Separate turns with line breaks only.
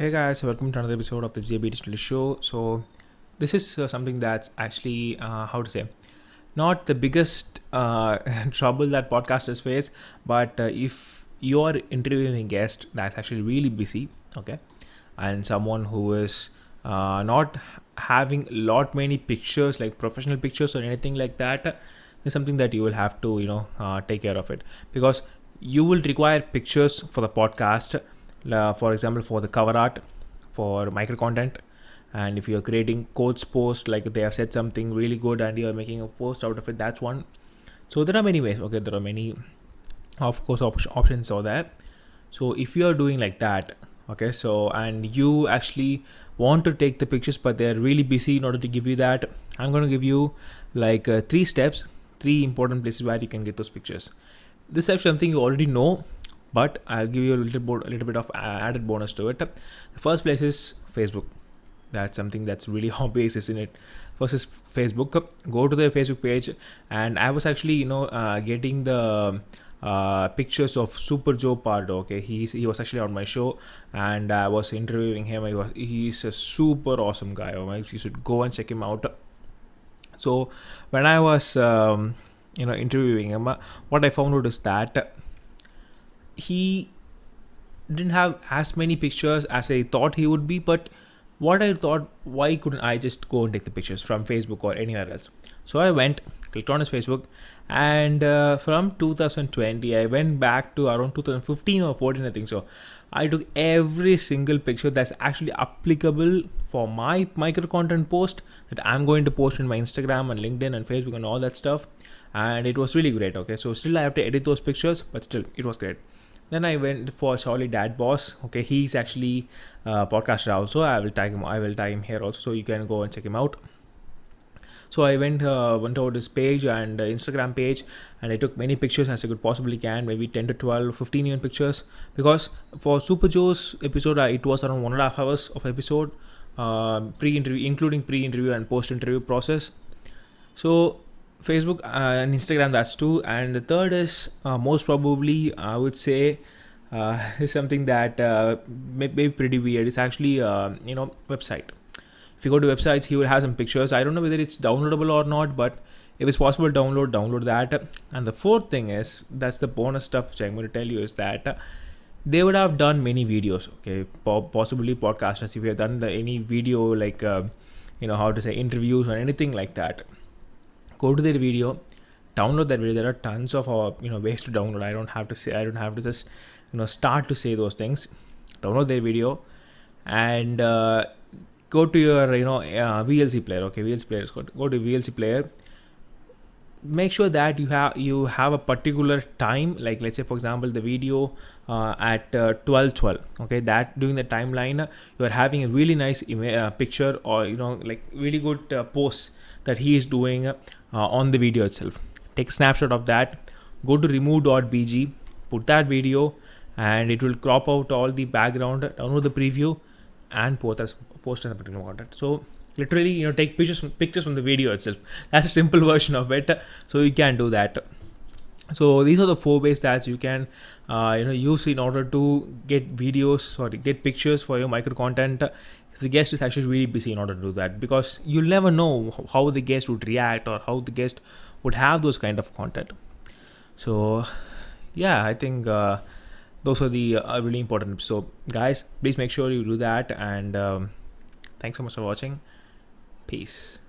Hey guys, welcome to another episode of the JB Digital Show. So, this is something that's actually, how to say, not the biggest trouble that podcasters face, but if you're interviewing a guest that's actually really busy, okay, and someone who is not having lot many pictures like professional pictures or anything like that, is something that you will have to take care of it, because you will require pictures for the podcast, for example for the cover art, for micro content, and if you're creating quotes post, like they have said something really good and you're making a post out of it, that's one. So there are many ways, okay, there are many, of course, options are there. So if you are doing like that, okay, so and you actually want to take the pictures but they're really busy, in order to give you that, I'm going to give you like three steps, three important places where you can get those pictures. This is something you already know, but I'll give you a little bit of added bonus to it. The first place is Facebook. That's something that's really obvious, isn't it? First is Facebook. Go to the Facebook page, and I was actually getting the pictures of Super Joe Pardo. Okay, he was actually on my show, and I was interviewing him. He's a super awesome guy. You should go and check him out. So when I was interviewing him, what I found out is that he didn't have as many pictures as I thought he would be. But what I thought, why couldn't I just go and take the pictures from Facebook or anywhere else? So I went, clicked on his Facebook, and from 2020 I went back to around 2015 or 14, I think so. I took every single picture that's actually applicable for my micro content post that I'm going to post in my Instagram and LinkedIn and Facebook and all that stuff. And it was really great. Okay, so still I have to edit those pictures, but still it was great. Then I went for Charlie Dad Boss. Okay, he's actually a podcaster also. I will tag him here also, so you can go and check him out. So I went over this page and Instagram page, and I took many pictures as I could possibly can, maybe 10 to 12, 15 even pictures. Because for Super Joe's episode, it was around 1.5 hours of episode, pre-interview, including pre-interview and post-interview process. So Facebook and Instagram, that's two. And the third is most probably, I would say, is something that may be pretty weird. It's actually website. If you go to websites, he will have some pictures. I don't know whether it's downloadable or not, but if it's possible, download that. And the fourth thing is, that's the bonus stuff which I'm going to tell you, is that they would have done many videos. Okay, possibly podcasters, if you have done any video like how to say, interviews or anything like that, go to their video, download that video. There are tons of ways to download. I don't have to just start to say those things. Download their video and go to your VLC player. Okay, VLC player. Go to VLC player. Make sure that you have a particular time, like let's say for example the video at 12:12. Okay, that during the timeline you are having a really nice picture, or like really good post that he is doing on the video itself. Take a snapshot of that. Go to remove.bg, put that video, and it will crop out all the background. Download the preview and post as a particular content. So literally, take pictures from the video itself. That's a simple version of it. So you can do that. So these are the 4 ways that you can use in order to get videos or get pictures for your micro content. If the guest is actually really busy, in order to do that, because you'll never know how the guest would react or how the guest would have those kind of content. So yeah, I think those are the really important. So guys, please make sure you do that, and thanks so much for watching. Peace.